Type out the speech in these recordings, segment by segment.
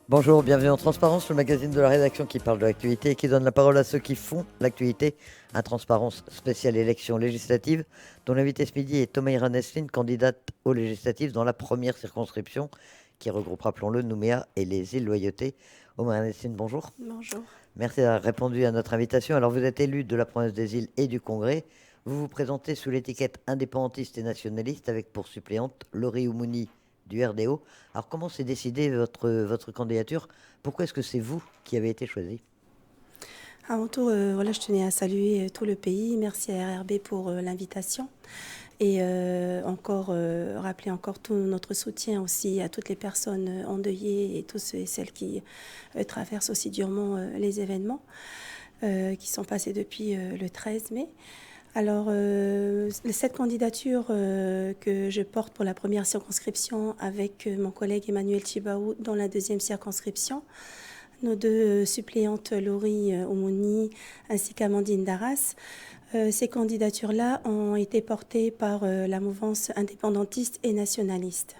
Bonjour, bienvenue en Transparence, le magazine de la rédaction qui parle de l'actualité et qui donne la parole à ceux qui font l'actualité. Un Transparence spéciale élection législative, dont l'invité ce midi est Thomaïra Nesline, candidate aux législatives dans la première circonscription qui regroupe, rappelons-le, Nouméa et les îles Loyauté. Thomaïra Nesline, bonjour. Bonjour. Merci d'avoir répondu à notre invitation. Alors, vous êtes élu de la province des îles et du Congrès. Vous vous présentez sous l'étiquette indépendantiste et nationaliste avec pour suppléante Laurie Oumouni du RDO. Alors, comment s'est décidée votre candidature? Pourquoi est-ce que c'est vous qui avez été choisi? Avant tout, voilà, je tenais à saluer tout le pays. Merci à RRB pour l'invitation. Et rappeler encore tout notre soutien aussi à toutes les personnes endeuillées et tous ceux et celles qui traversent aussi durement les événements qui sont passés depuis le 13 mai. Alors, cette candidature que je porte pour la première circonscription avec mon collègue Emmanuel Chibaou dans la deuxième circonscription, nos deux suppléantes Laurie Oumouni ainsi qu'Amandine Darras. Ces candidatures-là ont été portées par la mouvance indépendantiste et nationaliste.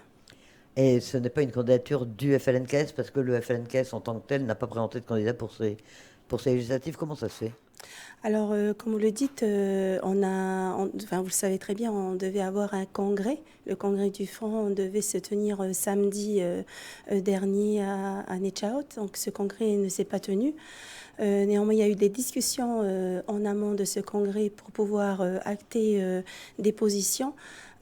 Et ce n'est pas une candidature du FLNKS, parce que le FLNKS en tant que tel n'a pas présenté de candidat pour ces législatives. Comment ça se fait? Alors, comme vous le dites, enfin, vous le savez très bien, on devait avoir un congrès. Le congrès du Front devait se tenir samedi dernier à Nechaot. Donc, ce congrès ne s'est pas tenu. Néanmoins, il y a eu des discussions en amont de ce congrès pour pouvoir acter des positions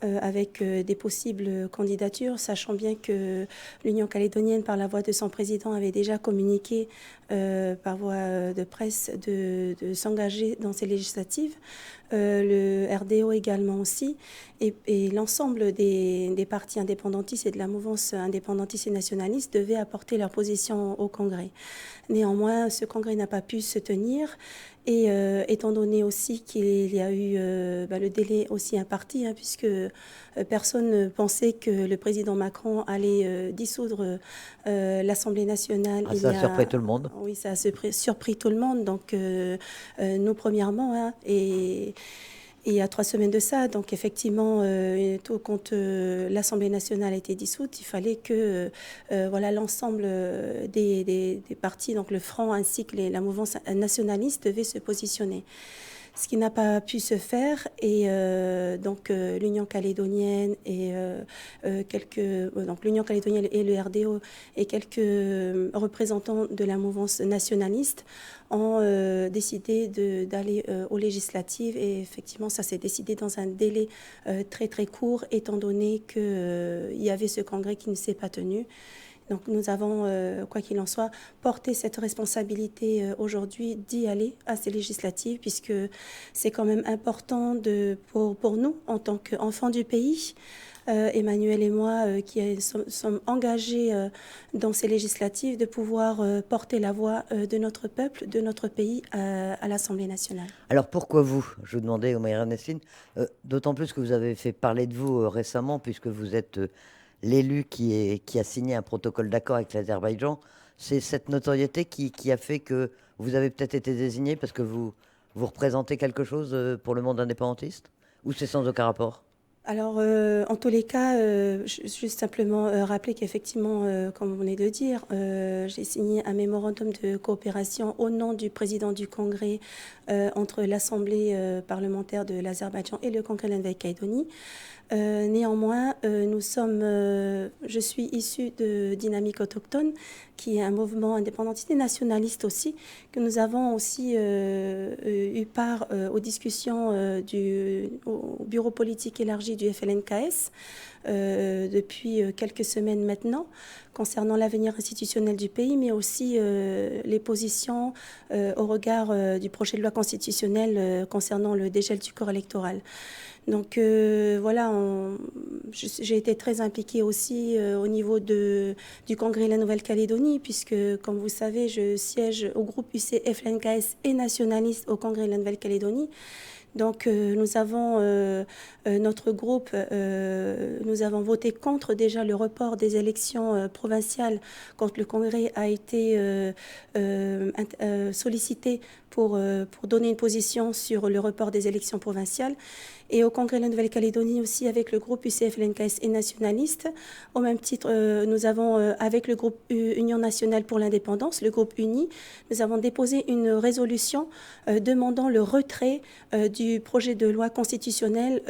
avec des possibles candidatures, sachant bien que l'Union calédonienne, par la voix de son président, avait déjà communiqué par voie de presse de s'engager dans ces législatives. Le RDO également aussi, et l'ensemble des partis indépendantistes et de la mouvance indépendantiste et nationaliste devaient apporter leur position au Congrès. Néanmoins, ce Congrès n'a pas pu se tenir. Et étant donné aussi qu'il y a eu le délai aussi imparti, puisque personne ne pensait que le président Macron allait dissoudre l'Assemblée nationale. Ah, ça a surpris tout le monde. Oui, ça a surpris tout le monde. Donc, nous, premièrement, et il y a 3 semaines de ça, donc effectivement, tout quand l'Assemblée nationale a été dissoute, il fallait que voilà, l'ensemble des partis, donc le Front ainsi que la mouvance nationaliste, devaient se positionner. Ce qui n'a pas pu se faire, et donc l'Union calédonienne et donc l'Union calédonienne et le RDO et quelques représentants de la mouvance nationaliste ont décidé d'aller aux législatives, et effectivement ça s'est décidé dans un délai très très court, étant donné qu'il y avait ce congrès qui ne s'est pas tenu. Donc nous avons, quoi qu'il en soit, porté cette responsabilité aujourd'hui d'y aller à ces législatives, puisque c'est quand même important pour nous, en tant qu'enfants du pays, Emmanuel et moi, qui sommes engagés dans ces législatives, de pouvoir porter la voix de notre peuple, de notre pays à l'Assemblée nationale. Alors pourquoi vous? Je vous demandais, Omaïra Nessine, d'autant plus que vous avez fait parler de vous récemment, puisque vous êtes l'élu qui a signé un protocole d'accord avec l'Azerbaïdjan. C'est cette notoriété qui a fait que vous avez peut-être été désigné parce que vous représentez quelque chose pour le monde indépendantiste? Ou c'est sans aucun rapport? Alors, en tous les cas, juste simplement rappeler qu'effectivement, comme vous venez de le dire, j'ai signé un mémorandum de coopération au nom du président du Congrès entre l'Assemblée parlementaire de l'Azerbaïdjan et le Congrès de la Nouvelle-Calédonie. Néanmoins, je suis issue de Dynamique Autochtone, qui est un mouvement indépendantiste et nationaliste aussi, que nous avons aussi eu part aux discussions au bureau politique élargi du FLNKS depuis quelques semaines maintenant, concernant l'avenir institutionnel du pays, mais aussi les positions au regard du projet de loi constitutionnel concernant le dégel du corps électoral. Donc voilà, j'ai été très impliquée aussi au niveau du Congrès de la Nouvelle-Calédonie, puisque, comme vous savez, je siège au groupe UC FLNKS et nationaliste au Congrès de la Nouvelle-Calédonie. Donc, notre groupe, nous avons voté contre déjà le report des élections provinciales quand le Congrès a été sollicité pour donner une position sur le report des élections provinciales. Et au Congrès de la Nouvelle-Calédonie aussi, avec le groupe UCF-LNKS et nationaliste. Au même titre, nous avons, avec le groupe Union nationale pour l'indépendance, le groupe UNI, nous avons déposé une résolution demandant le retrait du projet de loi constitutionnelle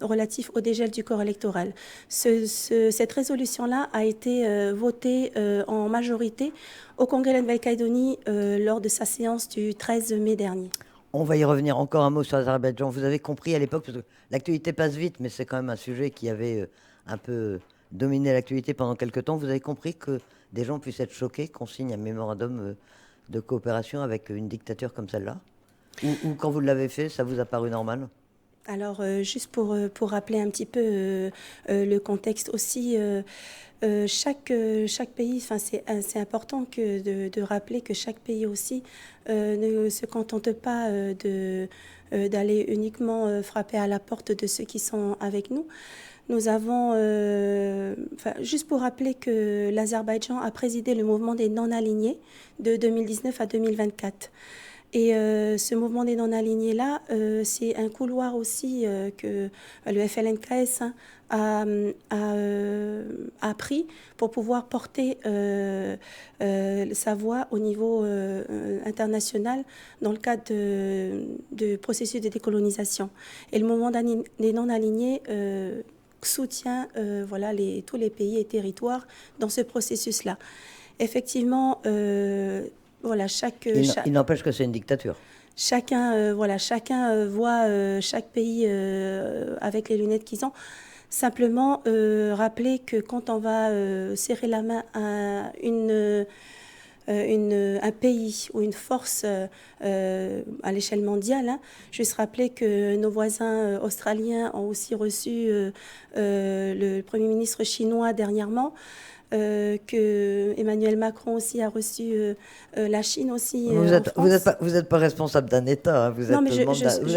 relatif au dégel du corps électoral. Cette résolution-là a été votée en majorité au Congrès de la Nouvelle-Calédonie lors de sa séance du 13 mai dernier. On va y revenir. Encore un mot sur l'Azerbaïdjan. Vous avez compris à l'époque, parce que l'actualité passe vite, mais c'est quand même un sujet qui avait un peu dominé l'actualité pendant quelques temps. Vous avez compris que des gens puissent être choqués qu'on signe un mémorandum de coopération avec une dictature comme celle-là, ou quand vous l'avez fait, ça vous a paru normal? Alors, juste pour rappeler un petit peu le contexte aussi, chaque pays, c'est important de rappeler que chaque pays aussi ne se contente pas d'aller uniquement frapper à la porte de ceux qui sont avec nous. Nous avons, juste pour rappeler que l'Azerbaïdjan a présidé le mouvement des non-alignés de 2019 à 2024. Et ce mouvement des non-alignés-là, c'est un couloir aussi que le FLNKS a pris pour pouvoir porter sa voix au niveau international dans le cadre du processus de décolonisation. Et le mouvement des non-alignés soutient tous les pays et territoires dans ce processus-là. Effectivement, il n'empêche que c'est une dictature. Chacun voit chaque pays avec les lunettes qu'ils ont. Simplement rappeler que quand on va serrer la main à un pays ou une force à l'échelle mondiale, juste rappeler que nos voisins australiens ont aussi reçu le Premier ministre chinois dernièrement, que Emmanuel Macron aussi a reçu la Chine aussi. Vous n'êtes pas responsable d'un État, hein. Vous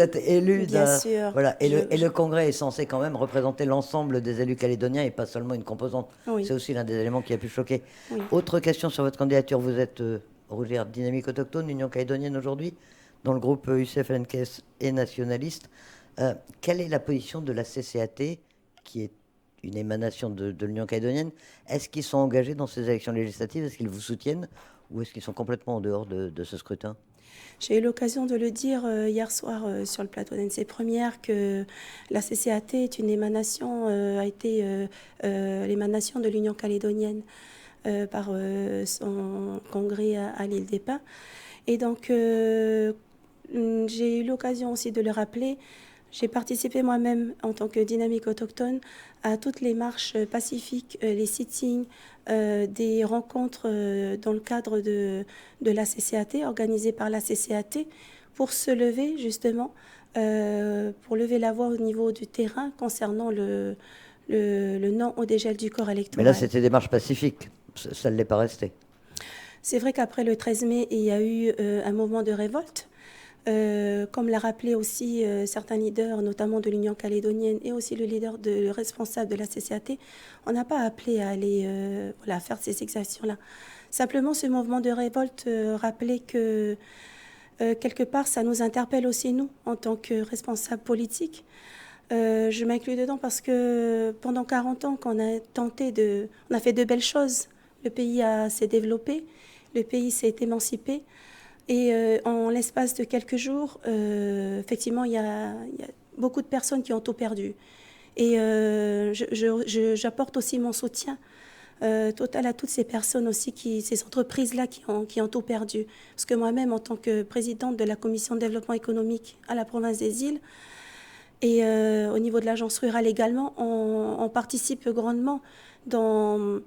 êtes élu d'un. Sûr. Voilà. Et le Congrès est censé quand même représenter l'ensemble des élus calédoniens et pas seulement une composante. Oui. C'est aussi l'un des éléments qui a pu choquer. Oui. Autre question sur votre candidature. Vous êtes Rougir Dynamique Autochtone, Union calédonienne aujourd'hui, dans le groupe UCF-LNKS et nationaliste. Quelle est la position de la CCAT, qui est une émanation de l'Union calédonienne? Est-ce qu'ils sont engagés dans ces élections législatives? Est-ce qu'ils vous soutiennent? Ou est-ce qu'ils sont complètement en dehors de ce scrutin? J'ai eu l'occasion de le dire hier soir sur le plateau d'NC Première que la CCAT est une émanation, a été l'émanation de l'Union calédonienne par son congrès à l'île des Pins. Et donc, j'ai eu l'occasion aussi de le rappeler. J'ai participé moi-même en tant que dynamique autochtone à toutes les marches pacifiques, les sittings, des rencontres dans le cadre de la CCAT, organisées par la CCAT, pour se lever justement, pour lever la voix au niveau du terrain concernant le non au dégel du corps électoral. Mais là, c'était des marches pacifiques, ça ne l'est pas resté. C'est vrai qu'après le 13 mai, il y a eu un mouvement de révolte. Comme l'a rappelé aussi certains leaders, notamment de l'Union calédonienne et aussi le responsable de la CCAT, on n'a pas appelé à aller faire ces exactions-là. Simplement, ce mouvement de révolte rappelait que quelque part, ça nous interpelle aussi, nous, en tant que responsables politiques. Je m'inclus dedans parce que pendant 40 ans qu'on a on a fait de belles choses. Le pays s'est développé, le pays s'est émancipé. Et en l'espace de quelques jours, effectivement, il y a beaucoup de personnes qui ont tout perdu. Et j'apporte aussi mon soutien total à toutes ces personnes aussi, ces entreprises-là qui ont tout perdu. Parce que moi-même, en tant que présidente de la Commission de développement économique à la province des Îles, et au niveau de l'agence rurale également, on participe grandement dans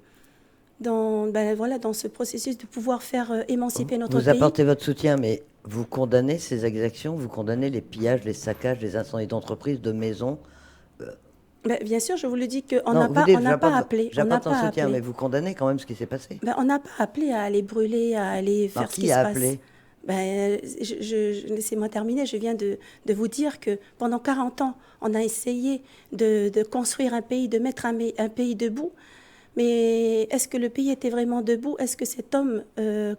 ce processus de pouvoir faire émanciper notre pays. Vous apportez votre soutien, mais vous condamnez ces exactions, vous condamnez les pillages, les saccages, les incendies d'entreprises, de maisons. Bien sûr, je vous le dis qu'on n'a pas appelé. J'apporte un soutien, mais vous condamnez quand même ce qui s'est passé. On n'a pas appelé à aller brûler, à aller faire ce qui se passe. Qui a appelé ? Ben, laissez-moi terminer. Je viens de vous dire que pendant 40 ans, on a essayé de construire un pays, de mettre un pays debout. Mais est-ce que le pays était vraiment debout? Est-ce que cet homme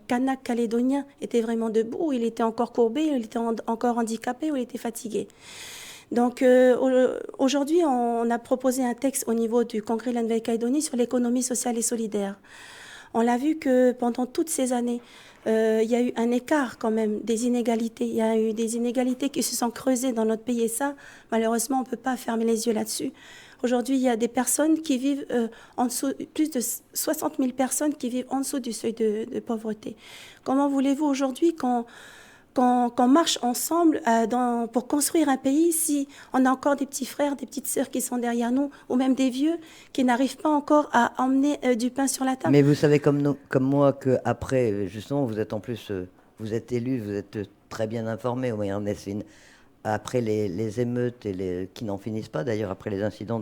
kanak calédonien était vraiment debout? Il était encore courbé, il était encore handicapé ou il était fatigué? Donc aujourd'hui, on a proposé un texte au niveau du Congrès de la Nouvelle-Calédonie sur l'économie sociale et solidaire. On l'a vu que pendant toutes ces années, il y a eu un écart quand même des inégalités. Il y a eu des inégalités qui se sont creusées dans notre pays et ça, malheureusement, on ne peut pas fermer les yeux là-dessus. Aujourd'hui, il y a des personnes qui vivent en dessous, plus de 60 000 personnes qui vivent en dessous du seuil de pauvreté. Comment voulez-vous aujourd'hui qu'on marche ensemble pour construire un pays si on a encore des petits frères, des petites sœurs qui sont derrière nous, ou même des vieux qui n'arrivent pas encore à emmener du pain sur la table? Mais vous savez comme moi qu'après, justement, vous êtes en plus, vous êtes élu, vous êtes très bien informé au moyen Nessine. Après les émeutes qui n'en finissent pas, d'ailleurs, après les incidents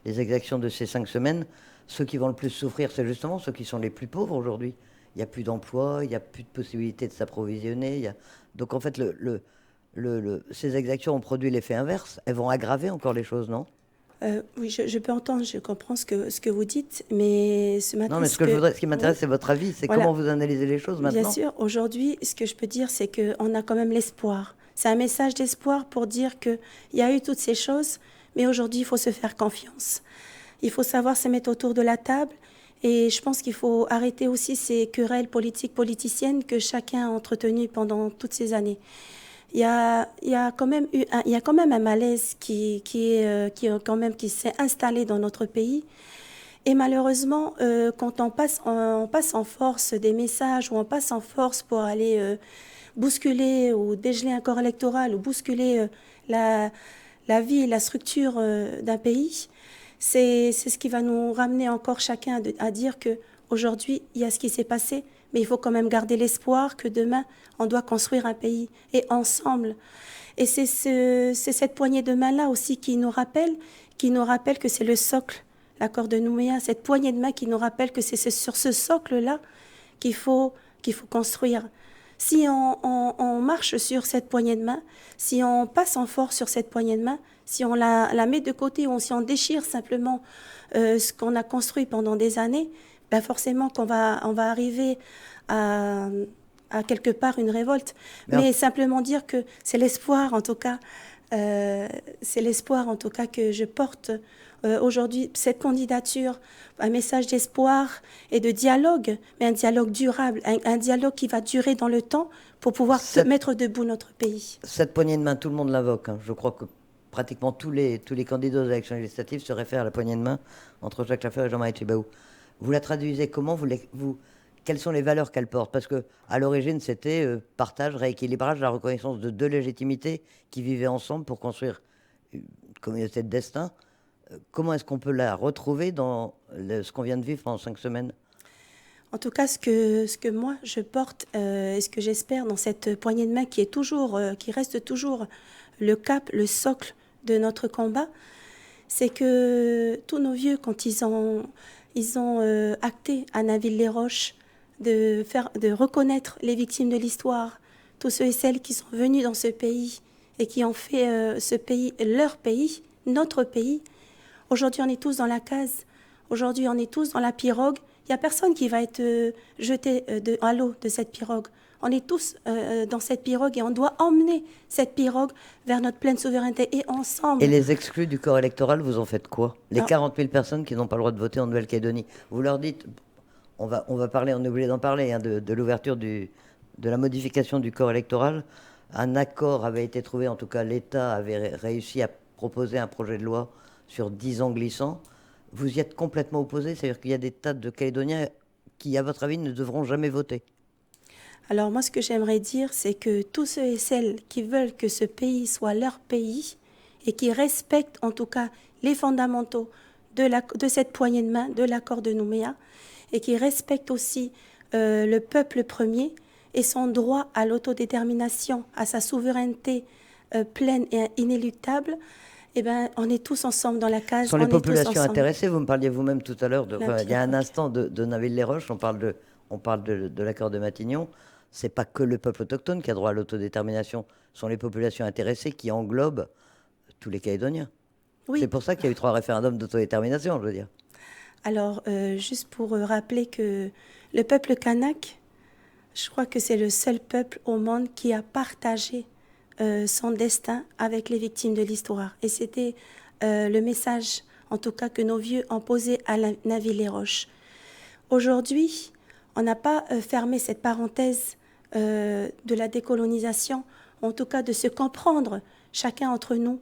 les exactions de ces 5 semaines, ceux qui vont le plus souffrir, c'est justement ceux qui sont les plus pauvres aujourd'hui. Il n'y a plus d'emploi, il n'y a plus de possibilité de s'approvisionner. Donc en fait, ces exactions ont produit l'effet inverse. Elles vont aggraver encore les choses, non? Oui, je peux entendre, je comprends ce que vous dites, mais ce matin... Non, mais ce qui m'intéresse, c'est votre avis. C'est voilà. Comment vous analysez les choses maintenant? Bien sûr, aujourd'hui, ce que je peux dire, c'est qu'on a quand même l'espoir. C'est un message d'espoir pour dire qu'il y a eu toutes ces choses, mais aujourd'hui, il faut se faire confiance. Il faut savoir se mettre autour de la table. Et je pense qu'il faut arrêter aussi ces querelles politiciennes que chacun a entretenues pendant toutes ces années. Il y a quand même un malaise qui s'est installé dans notre pays. Et malheureusement, quand on passe en force des messages ou on passe en force pour aller bousculer ou dégeler un corps électoral ou bousculer la vie et la structure d'un pays, c'est ce qui va nous ramener encore chacun à dire qu'aujourd'hui, il y a ce qui s'est passé, mais il faut quand même garder l'espoir que demain, on doit construire un pays et ensemble. Et c'est cette poignée de main-là aussi qui nous rappelle que c'est le socle, l'accord de Nouméa, cette poignée de main qui nous rappelle que c'est sur ce socle-là qu'il faut construire. Si on marche sur cette poignée de main, si on passe en force sur cette poignée de main, si on la met de côté ou si on déchire simplement ce qu'on a construit pendant des années, ben forcément on va arriver à quelque part une révolte. Mais simplement dire que c'est l'espoir en tout cas, que je porte aujourd'hui, cette candidature, un message d'espoir et de dialogue, mais un dialogue durable, un dialogue qui va durer dans le temps pour pouvoir mettre debout notre pays. Cette poignée de main, tout le monde l'invoque. Je crois que pratiquement tous les candidats aux élections législatives se réfèrent à la poignée de main entre Jacques Lafleur et Jean-Marie Tjibaou. Vous la traduisez comment? Quelles sont les valeurs qu'elle porte? Parce qu'à l'origine, c'était partage, rééquilibrage, la reconnaissance de deux légitimités qui vivaient ensemble pour construire une communauté de destin. Comment est-ce qu'on peut la retrouver dans ce qu'on vient de vivre pendant 5 semaines? En tout cas, ce que moi je porte et ce que j'espère dans cette poignée de main qui reste toujours le cap, le socle de notre combat, c'est que tous nos vieux, quand ils ont acté à Nainville-les-Roches de reconnaître les victimes de l'histoire, tous ceux et celles qui sont venus dans ce pays et qui ont fait ce pays leur pays, notre pays. Aujourd'hui, on est tous dans la case. Aujourd'hui, on est tous dans la pirogue. Il n'y a personne qui va être jeté à l'eau de cette pirogue. On est tous dans cette pirogue et on doit emmener cette pirogue vers notre pleine souveraineté et ensemble. Et les exclus du corps électoral, vous en faites quoi? Les 40 000 personnes qui n'ont pas le droit de voter en Nouvelle-Calédonie, vous leur dites, on va parler, on est obligé d'en parler, de l'ouverture de la modification du corps électoral. Un accord avait été trouvé, en tout cas l'État avait réussi à proposer un projet de loi sur 10 ans glissants. Vous y êtes complètement opposé, c'est-à-dire qu'il y a des tas de Calédoniens qui, à votre avis, ne devront jamais voter. Alors moi, ce que j'aimerais dire, c'est que tous ceux et celles qui veulent que ce pays soit leur pays et qui respectent en tout cas les fondamentaux de cette poignée de main, de l'accord de Nouméa, et qui respectent aussi le peuple premier et son droit à l'autodétermination, à sa souveraineté pleine et inéluctable, eh ben, on est tous ensemble dans la case. Ce sont les populations intéressées. Vous me parliez vous-même tout à l'heure, il y a un instant, de Nainville-les-Roches. On parle de l'accord de Matignon. c'est pas que le peuple autochtone qui a droit à l'autodétermination, ce sont les populations intéressées qui englobent tous les Calédoniens. C'est Oui, pour ça qu'il y a eu 3 référendums d'autodétermination, je veux dire. alors juste pour rappeler que le peuple kanak, je crois que c'est le seul peuple au monde qui a partagé son destin avec les victimes de l'histoire. Et c'était le message, en tout cas, que nos vieux ont posé à Naville-les-Roches. Aujourd'hui, on n'a pas fermé cette parenthèse de la décolonisation, en tout cas de se comprendre chacun entre nous,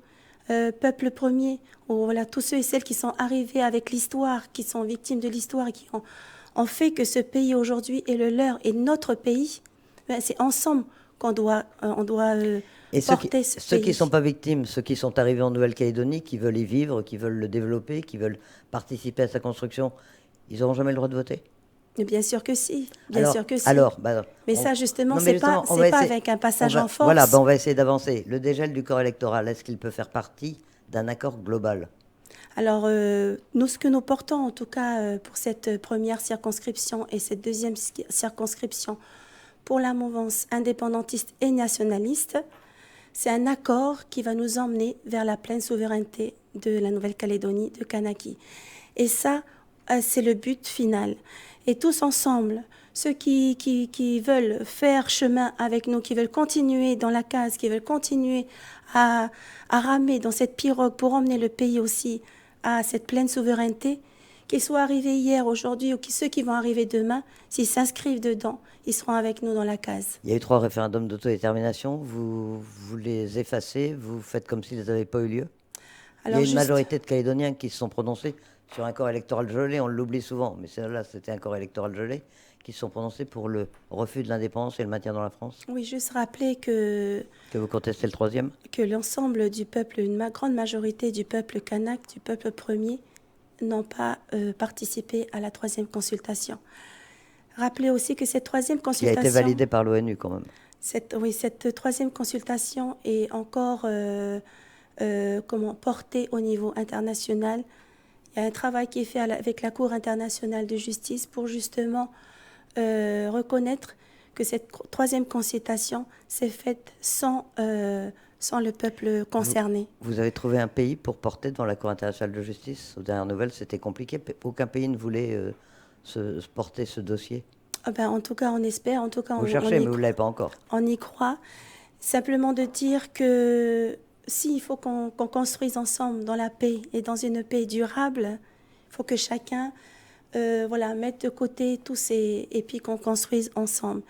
peuple premier, ou voilà, tous ceux et celles qui sont arrivés avec l'histoire, qui sont victimes de l'histoire et qui ont fait que ce pays aujourd'hui est le leur et notre pays. Ben, c'est ensemble on doit Et porter ce ceux qui ne pays. sont pas victimes, ceux qui sont arrivés en Nouvelle-Calédonie, qui veulent y vivre, qui veulent le développer, qui veulent participer à sa construction, ils n'auront jamais le droit de voter. Mais bien sûr que si, bien sûr que si. Alors, bah, Mais ça, justement, non, mais justement, on va c'est pas essayer, avec un passage en voilà, force. bah, on va essayer d'avancer. Le dégel du corps électoral, est-ce qu'il peut faire partie d'un accord global? Alors, nous, ce que nous portons, en tout cas, pour cette première circonscription et cette deuxième circonscription pour la mouvance indépendantiste et nationaliste, c'est un accord qui va nous emmener vers la pleine souveraineté de la Nouvelle-Calédonie, de Kanaki. Et ça, c'est le but final. Et tous ensemble, ceux qui veulent faire chemin avec nous, qui veulent continuer dans la case, qui veulent continuer à ramer dans cette pirogue pour emmener le pays aussi à cette pleine souveraineté, qu'ils soient arrivés hier, aujourd'hui, ou ceux qui vont arriver demain, s'ils s'inscrivent dedans, ils seront avec nous dans la case. Il y a eu 3 référendums d'autodétermination, vous les effacez, vous faites comme s'ils n'avaient pas eu lieu. Il y a Alors une juste, majorité de Calédoniens qui se sont prononcés sur un corps électoral gelé, on l'oublie souvent, mais là c'était un corps électoral gelé, qui se sont prononcés pour le refus de l'indépendance et le maintien dans la France. oui, juste rappeler que Vous contestez le 3e? que l'ensemble du peuple, grande majorité du peuple kanak, du peuple premier, n'ont pas participé à la troisième consultation. Rappelez aussi que cette troisième Qui a été consultation, validé par l'ONU quand même. cette troisième consultation est encore portée au niveau international. Il y a un travail qui est fait avec la Cour internationale de justice pour justement reconnaître que cette troisième consultation s'est faite sans le peuple concerné. Vous avez trouvé un pays pour porter devant la Cour internationale de justice? Aux dernières nouvelles, c'était compliqué. Aucun pays ne voulait se porter ce dossier. Ah ben, en tout cas, on espère. En tout cas, Vous cherchez, mais vous ne l'avez pas encore. on y croit. Simplement de dire que s'il faut qu'on construise ensemble dans la paix et dans une paix durable, il faut que chacun mette de côté et puis qu'on construise ensemble.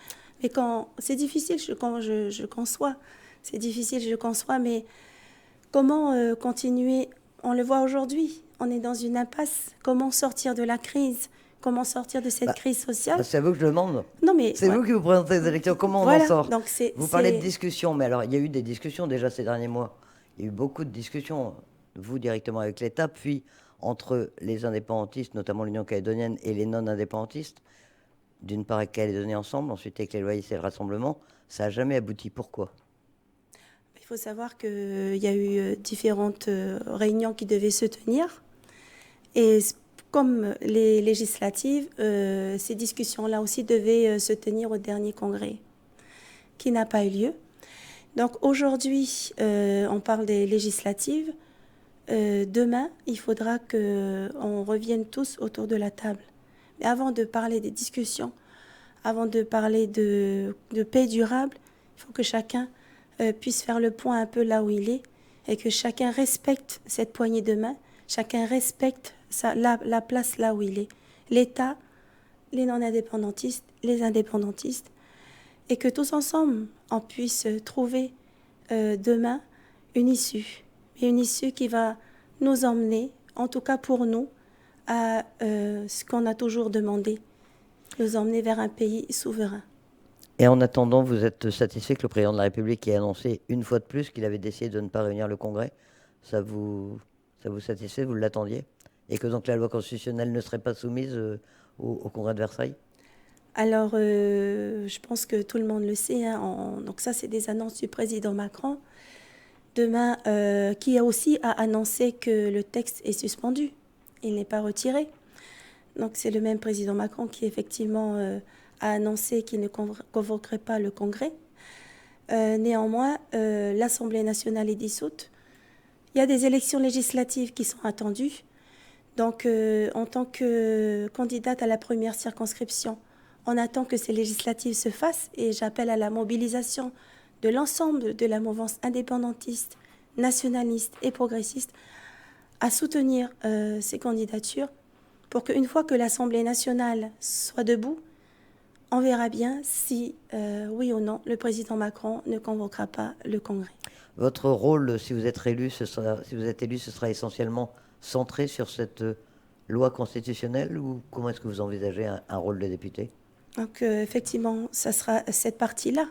Mais c'est difficile, je conçois. C'est difficile, je conçois, mais comment continuer? On le voit aujourd'hui, on est dans une impasse. Comment sortir de la crise? Comment sortir de cette crise sociale? C'est à vous que je demande. Non, mais c'est vous qui vous présentez les élections. Comment on voilà, en sort? donc Vous parlez de discussions, mais alors il y a eu des discussions déjà ces derniers mois. Il y a eu beaucoup de discussions, vous directement avec l'État, puis entre les indépendantistes, notamment l'Union calédonienne, et les non-indépendantistes. D'une part avec Calédonie Ensemble, ensuite avec les loyalistes et le Rassemblement. Ça n'a jamais abouti. Pourquoi? Il faut savoir qu'il y a eu différentes réunions qui devaient se tenir. Et comme les législatives, ces discussions-là aussi devaient se tenir au dernier congrès, qui n'a pas eu lieu. Donc aujourd'hui, on parle des législatives. Demain, il faudra qu'on revienne tous autour de la table. Mais avant de parler des discussions, avant de parler de paix durable, il faut que chacun puisse faire le point un peu là où il est et que chacun respecte cette poignée de main, chacun respecte la place là où il est. L'État, les non-indépendantistes, les indépendantistes, et que tous ensemble, on puisse trouver demain une issue. Et une issue qui va nous emmener, en tout cas pour nous, à ce qu'on a toujours demandé, nous emmener vers un pays souverain. Et en attendant, vous êtes satisfait que le président de la République ait annoncé une fois de plus qu'il avait décidé de ne pas réunir le Congrès? Ça vous satisfait? Vous l'attendiez? Et que donc la loi constitutionnelle ne serait pas soumise au Congrès de Versailles? Alors, je pense que tout le monde le sait. Donc ça, c'est des annonces du président Macron. Demain, qui a aussi annoncé que le texte est suspendu. Il n'est pas retiré. Donc c'est le même président Macron qui effectivement a annoncé qu'il ne convoquerait pas le Congrès. Néanmoins, l'Assemblée nationale est dissoute. Il y a des élections législatives qui sont attendues. Donc, en tant que candidate à la première circonscription, on attend que ces législatives se fassent et j'appelle à la mobilisation de l'ensemble de la mouvance indépendantiste, nationaliste et progressiste à soutenir ces candidatures pour qu'une fois que l'Assemblée nationale soit debout, on verra bien si, oui ou non, le président Macron ne convoquera pas le Congrès. Votre rôle, si vous êtes élu, ce sera essentiellement centré sur cette loi constitutionnelle ou comment est-ce que vous envisagez un rôle de député? Donc, effectivement, ça sera cette partie-là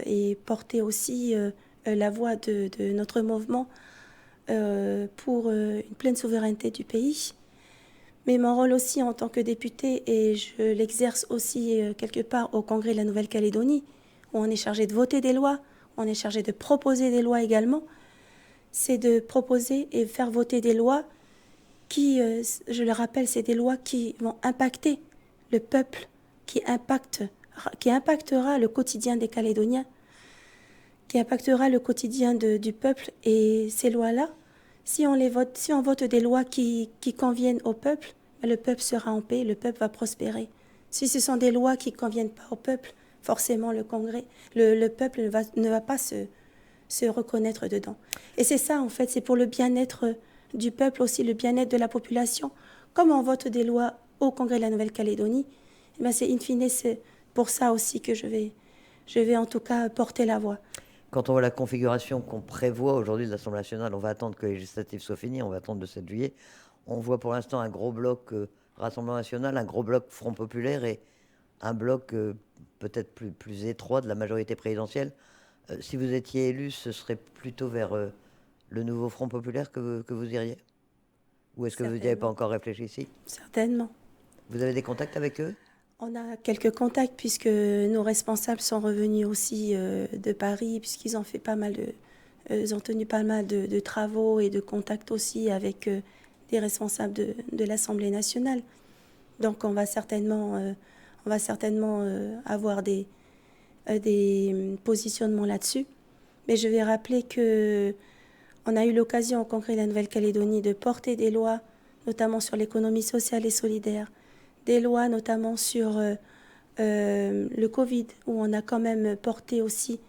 et porter aussi la voix de notre mouvement pour une pleine souveraineté du pays. Mais mon rôle aussi en tant que député, et je l'exerce aussi quelque part au Congrès de la Nouvelle-Calédonie, où on est chargé de voter des lois, où on est chargé de proposer des lois également, c'est de proposer et faire voter des lois qui, je le rappelle, c'est des lois qui vont impacter le peuple, qui impactera le quotidien des Calédoniens, qui impactera le quotidien du peuple. Et ces lois-là, si on vote des lois qui conviennent au peuple, le peuple sera en paix, le peuple va prospérer. Si ce sont des lois qui ne conviennent pas au peuple, forcément le peuple ne va pas se reconnaître dedans. Et c'est ça, en fait, c'est pour le bien-être du peuple aussi, le bien-être de la population. Comme on vote des lois au Congrès de la Nouvelle-Calédonie, eh bien c'est in fine, c'est pour ça aussi que je vais en tout cas porter la voix. Quand on voit la configuration qu'on prévoit aujourd'hui de l'Assemblée nationale, on va attendre que les législatives soient finies, on va attendre le 7 juillet. On voit pour l'instant un gros bloc Rassemblement national, un gros bloc Front populaire et un bloc peut-être plus étroit de la majorité présidentielle. Si vous étiez élu, ce serait plutôt vers le nouveau Front populaire que vous iriez? Ou est-ce que vous n'y avez pas encore réfléchi ici? Certainement. Vous avez des contacts avec eux? On a quelques contacts puisque nos responsables sont revenus aussi de Paris puisqu'ils ont fait ils ont tenu pas mal de travaux et de contacts aussi avec des responsables de l'Assemblée nationale. Donc on va certainement avoir des positionnements là-dessus. Mais je vais rappeler que on a eu l'occasion au Congrès de la Nouvelle-Calédonie de porter des lois, notamment sur l'économie sociale et solidaire, des lois notamment sur le Covid, où on a quand même porté aussi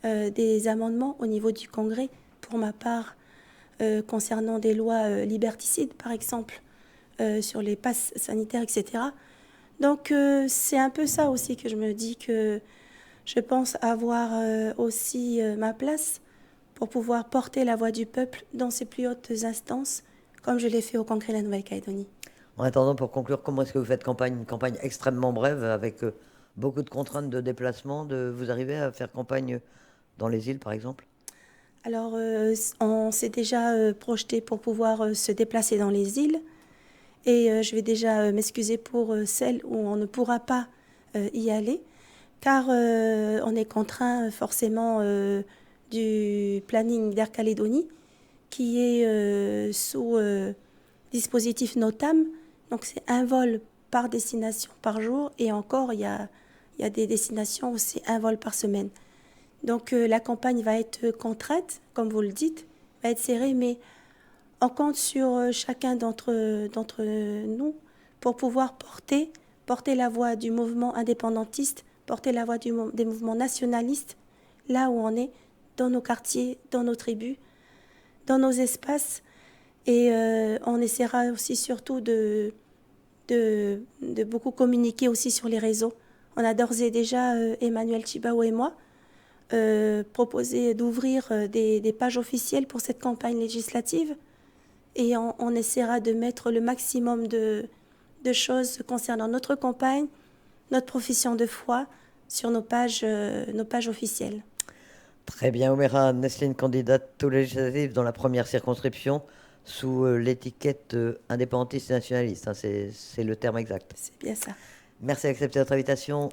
des amendements au niveau du Congrès, pour ma part, concernant des lois liberticides, par exemple, sur les passes sanitaires, etc. Donc, c'est un peu ça aussi que je me dis que je pense avoir aussi ma place pour pouvoir porter la voix du peuple dans ses plus hautes instances, comme je l'ai fait au Congrès de la Nouvelle-Calédonie. En attendant, pour conclure, comment est-ce que vous faites campagne? Une campagne extrêmement brève, avec beaucoup de contraintes de déplacement. Vous arrivez à faire campagne dans les îles, par exemple? Alors, on s'est déjà projeté pour pouvoir se déplacer dans les îles. Et je vais déjà m'excuser pour celles où on ne pourra pas y aller, car on est contraint forcément du planning d'Air Calédonie, qui est sous dispositif NOTAM. Donc c'est un vol par destination par jour, et encore il y a des destinations où c'est un vol par semaine. Donc la campagne va être contrainte, comme vous le dites, va être serrée, mais on compte sur chacun d'entre nous pour pouvoir porter la voix du mouvement indépendantiste, porter la voix des mouvements nationalistes, là où on est, dans nos quartiers, dans nos tribus, dans nos espaces. Et on essaiera aussi surtout de beaucoup communiquer aussi sur les réseaux. On a d'ores et déjà, Emmanuel Tjibaou et moi, proposé d'ouvrir des pages officielles pour cette campagne législative. Et on essaiera de mettre le maximum de choses concernant notre campagne, notre profession de foi, sur nos pages officielles. Très bien, Oumera Nesline, candidate aux législatives dans la première circonscription sous l'étiquette indépendantiste et nationaliste. Hein, c'est le terme exact. C'est bien ça. Merci d'accepter notre invitation.